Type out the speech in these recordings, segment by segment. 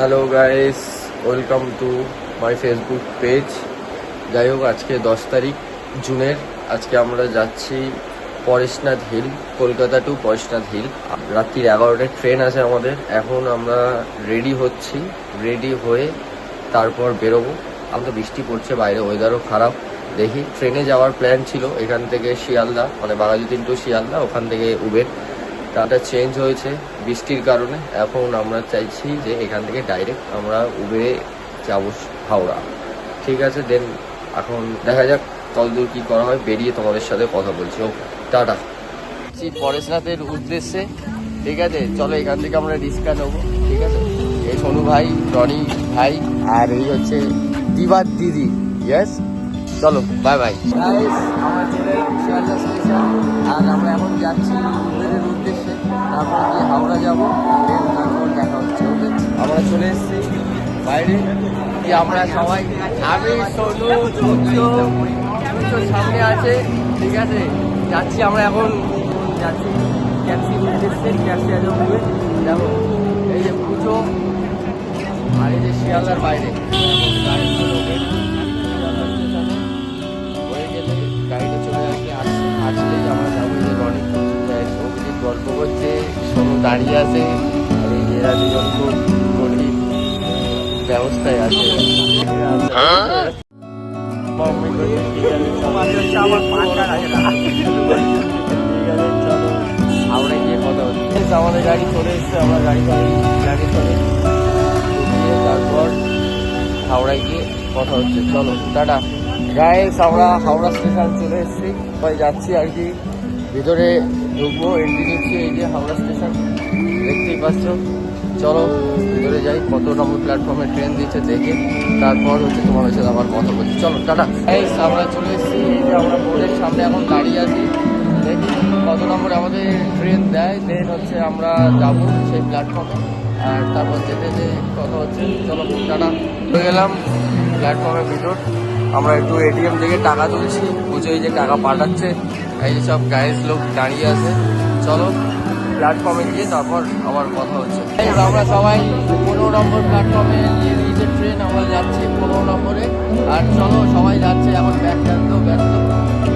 Hello guys, welcome to my Facebook page. যাই হোক, আজকে 10 তারিখ জুনের। আজকে আমরা যাচ্ছি Parasnath hill, Kolkata to Parasnath hill. রাত্রি 11টায় ট্রেন আছে আমাদের। এখন আমরা রেডি হচ্ছি, রেডি হয়ে তারপর বেরোবো। আমরা বৃষ্টি পড়ছে, বাইরে ওয়েদারও খারাপ। দেখি, ট্রেনে যাওয়ার প্ল্যান ছিল এখান থেকে শিয়ালদা, মানে বাঘাযতীন টু শিয়ালদা, ওখান থেকে উবের। তাটা চেঞ্জ হয়েছে বৃষ্টির কারণে। এখন আমরা চাইছি যে এখান থেকে ডাইরেক্ট আমরা উবেরে যাবো হাওড়া। ঠিক আছে, দেন এখন দেখা যাক কতদূর কী করা হয়, বেরিয়ে তোমাদের সাথে কথা বলছি। ওকে, টাটা। পরেশনাথের উদ্দেশ্যে, ঠিক আছে, চলো এখান থেকে আমরা রিক্সা নেবো। ঠিক আছে, এই সোনু ভাই, রনি ভাই, আর এই হচ্ছে দিবার দিদি। ইয়েস, চলো, বাই বাই। আমরা চলে এলাম শিয়ালদা স্টেশন, আর আমরা এখন যাচ্ছি উবেরের উদ্দেশ্যে। তারপর গিয়ে হাওড়া যাবো, তারপর দেখা হচ্ছে। ওকে, আমরা চলে এসেছি বাইরে। আমরা সবাই, আমি সোনু, সামনে আছে। ঠিক আছে, যাচ্ছি আমরা এখন, যাচ্ছি ট্যাক্সির উদ্দেশ্যে। ট্যাক্সি আছে উবে, দেখো এই যে পুজো, আর এই যে শিয়ালদার বাইরে গাড়িটা চলে আসলেই আমরা যাবো। এই যে রনিক অভিজিৎ গল্প করছে, সোনু দাঁড়িয়ে আছে, আর এই এরা দুজন খুব গরিব ব্যবস্থায় আছে। হাওড়া গিয়ে কথা হচ্ছে। আমাদের গাড়ি চলে এসছে, আমরা গাড়ি চলে তারপর হাওড়ায় গিয়ে কথা হচ্ছে। চলো, টাটা গাইস। আমরা হাওড়া স্টেশন চলে এসেছি, সবাই যাচ্ছি আর কি। ভিতরে ঢুকবো, এন্ট্রি নিচ্ছি। এই যে হাওড়া স্টেশন দেখতেই পাচ্ছ। চলো ভিতরে যাই, কত নম্বর প্ল্যাটফর্মে ট্রেন দিচ্ছে দেখে তারপর হচ্ছে তোমাদের সাথে আবার কথা বলছি। চলো, টাটা গাইস। আমরা চলে এসেছি, এই যে আমরা বোর্ডের সামনে এখন দাঁড়িয়ে আছি। দেখি কত নম্বরে আমাদের ট্রেন দেয়, দেন হচ্ছে আমরা যাবো সেই প্ল্যাটফর্মে। আর তারপর যেতে যে কথা হচ্ছে। চলো, টাটা। হয়ে গেলাম প্ল্যাটফর্মের ভিতর। আমরা একটু এটিএম থেকে টাকা তুলছি, বুঝেই যে টাকা পাঠাচ্ছে। এই সব গাইজ লোক দাঁড়িয়ে আছে। চলো প্ল্যাটফর্মে গিয়ে তারপর আবার কথা হচ্ছে। আমরা সবাই 15 নম্বর প্ল্যাটফর্মে গিয়ে দিয়েছে ট্রেন, আমরা যাচ্ছি 15 নম্বরে। আর চলো সবাই যাচ্ছে, এখন ব্যস্ত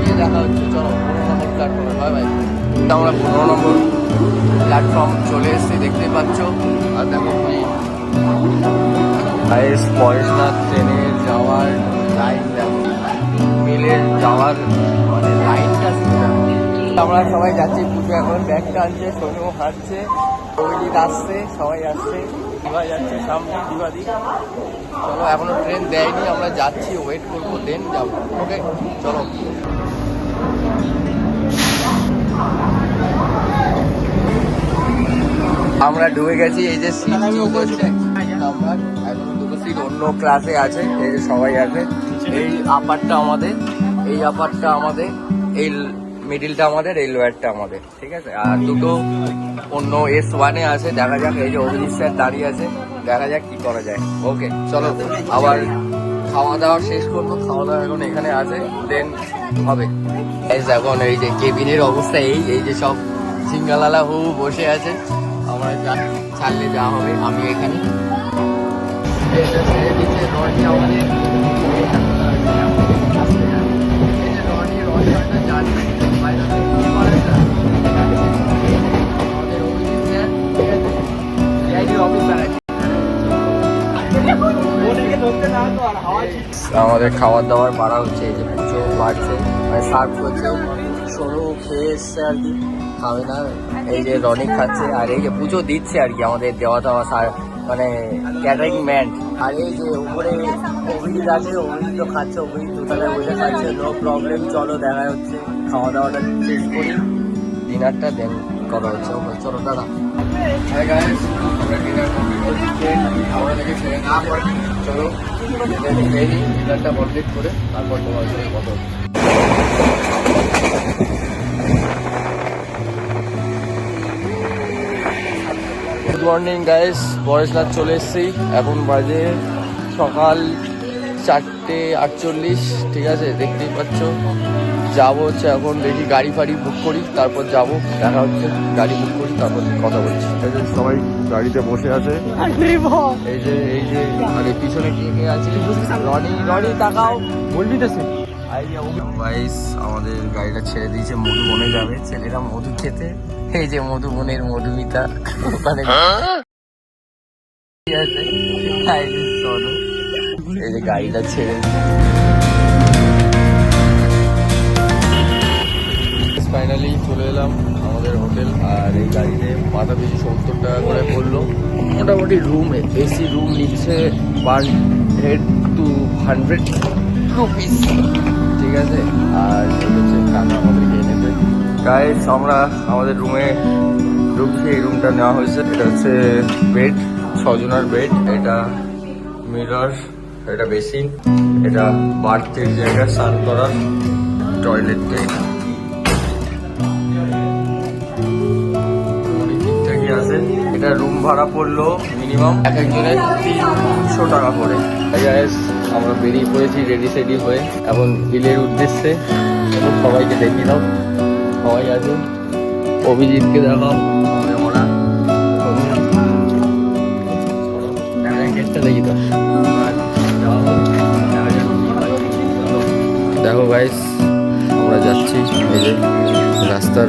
গিয়ে দেখা হচ্ছে। চলো 15 নম্বর প্ল্যাটফর্মে, বাই বাই। আমরা 15 নম্বর প্ল্যাটফর্ম চলে এসেছি, দেখতে পাচ্ছ। আর দেখো পরেশনাথ ট্রেনের যাওয়ার লাইন, দেখো মিলের যাওয়ার মানে লাইনটা। আমরা সবাই যাচ্ছি পুজো, এখন ব্যাগটা আনছে, সোনু হাঁটছে, অভিজিৎ আসছে, সবাই আসছে, দিবা যাচ্ছে সামনে, দিবাদি। চলো, এখনো ট্রেন দেয়নি, আমরা যাচ্ছি, ওয়েট করবো, দেন যাবো। ওকে, চলো। আমরা ঢুকে গেছি, এই যে সিট নাম্বার, এখন দুটো সিট অন্য ক্লাসে আছে। এই যে সবাই আছে, এই আপারটা আমাদের, এই আপারটা আমাদের, এই মিডিলটা আমাদের, এই লোয়ারটা আমাদের। ঠিক আছে, আর দুটো অন্য S1-এ আছে। দেখা যাক, এই যে অভিজিৎ স্যার দাঁড়িয়ে আছে, দেখা যাক কি করা যায়। ওকে, চলো। আবার খাওয়া দাওয়া শেষ করবো, খাওয়া দাওয়া এখন এখানে আছে, দেন হবে। এখন এই যে কেবিনের অবস্থা, এই যে সব সিঙ্গালালা হু বসে আছে। আমরা ছাড়লে যা হবে, আমি এখানে আমাদের খাবার দাবার বাড়া হচ্ছে। এই যে পুজো বাড়ছে, মানে সার্ভ করছে, সরু খেয়ে এসছে আর কি, খাবে না। এই যে রনি খাচ্ছে, আর এই যে পুজো দিচ্ছে আর কি আমাদের দেওয়া দেওয়া মানে ক্যাটারিং ম্যান। আর এই যে উপরে অভিজিৎ আছে, অভিজিৎ তো খাচ্ছে, অভিজিৎ দোতলায় বসে খাচ্ছে, নো প্রবলেম। চলো, দেখা হচ্ছে, খাওয়া দাওয়াটা শেষ করি, ডিনারটা দেন করা হচ্ছে। ওকে, চলো, দাদা। আমরা ডিনার কমপ্লিট করছি, আমরা থেকে ছেড়ে চলো ডিনারটা কমপ্লিট করে তারপর তোমার সাথে কথা হচ্ছে। গুড মর্নিং গাইস, পরেশনাথ চলে এসেছি। এখন বাজে সকাল 4 4:48, ঠিক আছে, দেখতেই পাচ্ছ। যাবো হচ্ছে এখন, দেখি গাড়ি ফাড়ি বুক করি, তারপর যাব। দেখা হচ্ছে, গাড়ি বুক করি, তারপর কথা বলছি। সবাই গাড়িতে বসে আছে, এই যে মানে পিছনে কে কে আছে, রনি তাকাও, বলবি তো। গাইস আমাদের গাড়িটা ছেড়ে দিয়েছে, মধুবনে যাবে ছেলেরা মধু খেতে। এই যে মধুবনের মধুমিতা ওখানে আছে, এই যে গাড়িটা ছেড়ে ফাইনালি চলে এলাম আমাদের হোটেল। আর এই গাড়িতে মাথা পিছু 70 টাকা করে পড়লো। মোটামুটি রুম, এসি রুম নিচ্ছে পার হেড টু 100 রুপিস, ঠিক আছে। আর হচ্ছে খানা আমাদেরকে এনেছে। গাইস আমরা আমাদের রুমে ঢুকছি, এই রুমটা নেওয়া হয়েছে। এটা হচ্ছে বেড, 6 জনের বেড। এটা মিরর, এটা বেসিন, এটা বাথের জায়গা, স্নান করার টয়লেটটা ঠিকঠাকই আছে। এটা রুম ভাড়া পড়লো মিনিমাম এক একজনের 300 টাকা করে। আমরা বেরিয়ে পড়েছি রেডি সেডি হয়ে, এখন হিলের উদ্দেশ্যে। এখন সবাইকে দেখি দাও, সবাই আছে। অভিজিৎকে দেখাও, ওরা দেখি তো। দেখো গাইস আমরা যাচ্ছি, এই যে রাস্তার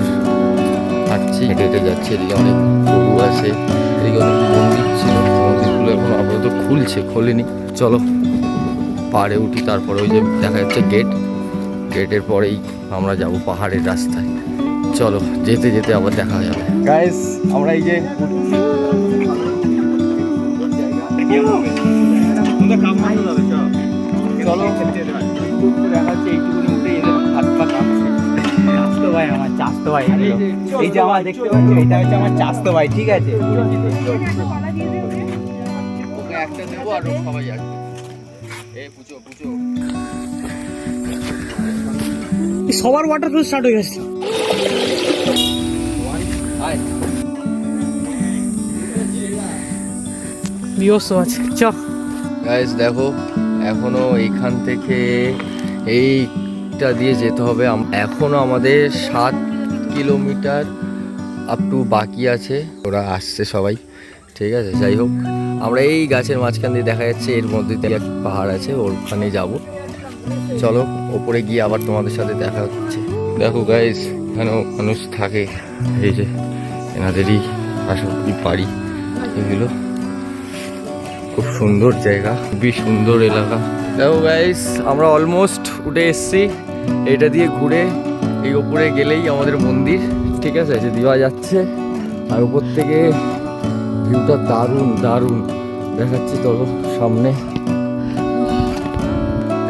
হাঁটছি, হেঁটে হেঁটে যাচ্ছি। এদিকে অনেক গরু আছে, এদিকে অনেক মন্দির ছিল, মন্দিরগুলো এখন আপাতত খুলছে, খোলেনি। চলো পাহাড়ে উঠি, তারপরে ওই যে দেখা যাচ্ছে গেট, গেটের পরেই আমরা যাব পাহাড়ের রাস্তায়। চলো যেতে যেতে আবার দেখা যাবে। গাইস আমরা এই যে চলো দেখা যাচ্ছে এইটুকুনি উঠে এদের হাত পা কাঁপছে। চাস্তো ভাই, আমার চাস্তো ভাই, এই যে আমার দেখতে পাচ্ছি, এটা হচ্ছে আমার চাস্তো ভাই, ঠিক আছে। ওকে একটা দেবো আর সবাই আসবে। এই পুজো পুজো সবার ওয়াটার ফল স্টার্ট হয়ে গেছে। বিয়স আছে চ। গাইস দেখো এখনো এইখান থেকে এইটা দিয়ে যেতে হবে। এখনো আমাদের 7 কিলোমিটার আপ টু বাকি আছে। ওরা আসছে সবাই, ঠিক আছে। যাই হোক আমরা এই গাছের মাঝখান দিয়ে দেখা যাচ্ছে এর মধ্যে দিয়ে এক পাহাড় আছে, ওখানে যাব। চলো ওপরে গিয়ে আবার তোমাদের সাথে দেখা হচ্ছে। দেখো গাইস এখানেও মানুষ থাকে, এই যে এনাদেরই আশাপুরি বাড়ি এগুলো। খুব সুন্দর জায়গা, খুবই সুন্দর এলাকা। দেখো গাইস আমরা অলমোস্ট উঠে এসছি। এটা দিয়ে ঘুরে এই ওপরে গেলেই আমাদের মন্দির, ঠিক আছে, যে দেওয়া যাচ্ছে। আর উপর থেকে ভিউটা দারুণ দারুণ দেখাচ্ছি। চলো সামনে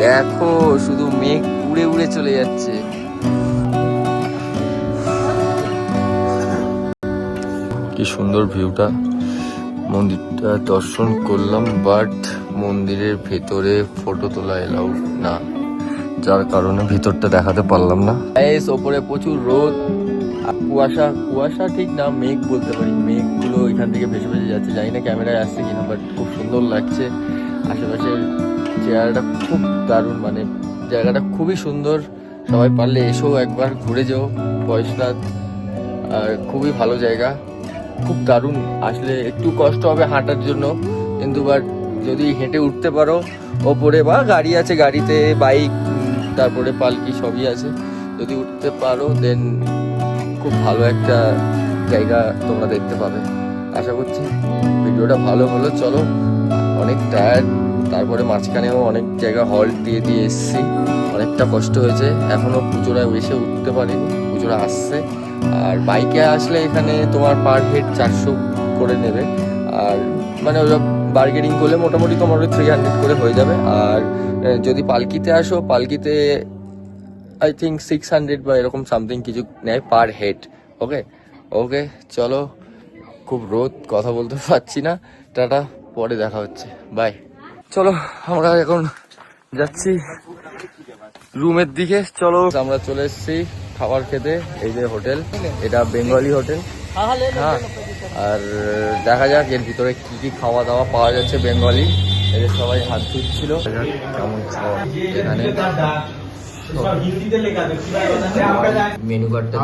দেখো, শুধু মেঘ উড়ে উড়ে চলে যাচ্ছে। কি সুন্দর ভিউটা। মন্দিরটা দর্শন করলাম, বাট মন্দিরের ভেতরে ফটো তোলা এলাও না, যার কারণে ভিতরটা দেখাতে পারলাম না। ওপরে প্রচুর রোদ আর কুয়াশা, কুয়াশা ঠিক না, মেঘ বলতে পারি। মেঘগুলো এখান থেকে ভেসে ভেসে যাচ্ছে, জানি না ক্যামেরায় আসছে কিনা, বাট খুব সুন্দর লাগছে। আশেপাশের জায়গাটা খুব দারুণ, মানে জায়গাটা খুবই সুন্দর। সবাই পারলে এসো একবার ঘুরে যেও বয়সনাথ, আর খুবই ভালো জায়গা, খুব দারুণ। আসলে একটু কষ্ট হবে হাঁটার জন্য, কিন্তু বাট যদি হেঁটে উঠতে পারো ওপরে, বা গাড়ি আছে, গাড়িতে বাইক, তারপরে পালকি সবই আছে, যদি উঠতে পারো দেন খুব ভালো একটা জায়গা তোমরা দেখতে পাবে। আশা করছি ভিডিওটা ভালো হলো। চলো অনেক টায়ার্ড, তারপরে মাঝখানেও অনেক জায়গা হল্ট দিয়ে দিয়ে এসেছি, অনেকটা কষ্ট হয়েছে। এখনও পুজোরা এসে উঠতে পারিনি, পুজোরা আসছে। আর বাইকে আসলে এখানে তোমার পার হেড 400 করে নেবে, আর মানে ওরা বার্গেনিং করলে মোটামুটি তোমার 300 করে হয়ে যাবে। আর যদি পালকিতে আসো, পালকিতে আই থিঙ্ক 600 বা এরকম সামথিং কিছু নেয় পার হেড। ওকে ওকে চলো, খুব রোদ, কথা বলতে পারছি না। টাটা, পরে দেখা হচ্ছে, বাই। চলো আমরা এখন যাচ্ছি রুমের দিকে। চলো আমরা চলে এসেছি খাবার খেতে। এই যে হোটেল, এটা বেঙ্গলি হোটেল। হ্যাঁ, আর দেখা যাক এর ভিতরে কি কি খাওয়া দাওয়া পাওয়া যাচ্ছে বেঙ্গলি। এদের সবাই হাত ধুচ্ছিল। কেমন খাওয়া এখানে মেনু কার্ডটা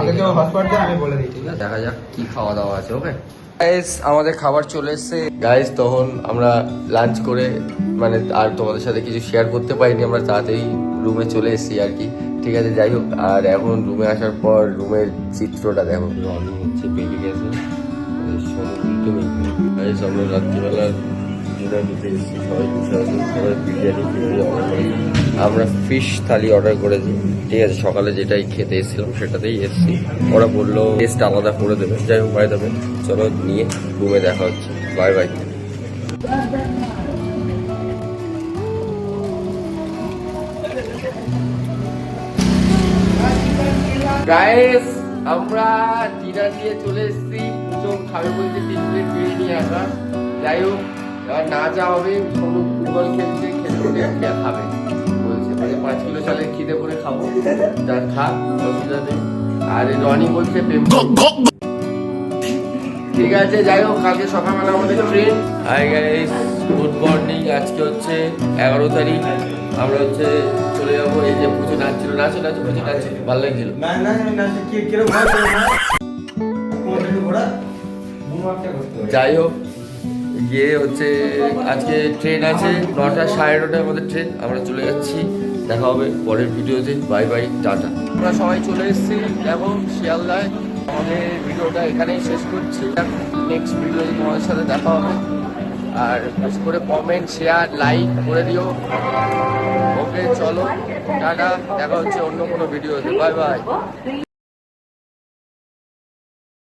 ঠিক আছে, দেখা যাক কি খাওয়া দাওয়া আছে। ওকে গাইস, আমাদের খাবার চলে এসছে গাইস। তখন আমরা লাঞ্চ করে মানে আর তোমাদের সাথে কিছু শেয়ার করতে পারিনি, আমরা তাড়াতাড়ি রুমে চলে এসেছি আর কি। ঠিক আছে, যাই হোক। আর এখন রুমে আসার পর রুমের চিত্রটা দেখো, রনি হচ্ছে বেরিয়ে গেছে, আমরা রাত্রিবেলা ডিনার নিতে এসেছি, সবাই বসে আছি, সবাই বিরিয়ানি অর্ডার করেছি। আমরা ফিশ থালি অর্ডার করেছি, ঠিক আছে। সকালে যেটাই খেতে এসেছিলাম সেটাতেই এসেছি। ওরা বললো টেস্ট আলাদা করে দেবে, যাই হোক বাই দেবে। চলো নিয়ে রুমে দেখা হচ্ছে, বাই বাই। গাইস, আমরা ডিনার দিয়ে চলে এসেছি। পুজো খাবে বলতে 3 প্লেট বিরিয়ানি আসা। যাই হোক, এবার না যা হবে, কোনো ফুটবল খেলতে খাবে বলছে, মানে 5 কিলো চালের খিদে করে খাবো, যা খা, অসুবিধা নেই। আর রনি বলছে ঠিক আছে। যাই হোক, কালকে সকালবেলা আমাদের train. Hi guys, good morning. আজকে হচ্ছে 11 তারিখ। আমরা হচ্ছে চলে যাবো। এই যে পুজো নাচছিল, নাচো পুজো নাচছিল, ভালো লাগছিল। যাই হোক, গিয়ে হচ্ছে আজকে ট্রেন আছে 9টা 9:30 আমাদের ট্রেন। আমরা চলে যাচ্ছি, দেখা হবে পরের ভিডিওতে। Bye bye, tata. আমরা সবাই চলে এসেছি দেখো শিয়ালদায়। আমাদের ভিডিওটা এখানেই শেষ করছি। নেক্সট ভিডিওতে তোমাদের সাথে দেখা হবে। আর বেশি করে কমেন্ট, শেয়ার, লাইক করে দিও। ওকে চলো, টাটা, দেখা হচ্ছে অন্য কোনো ভিডিওতে। Bye bye.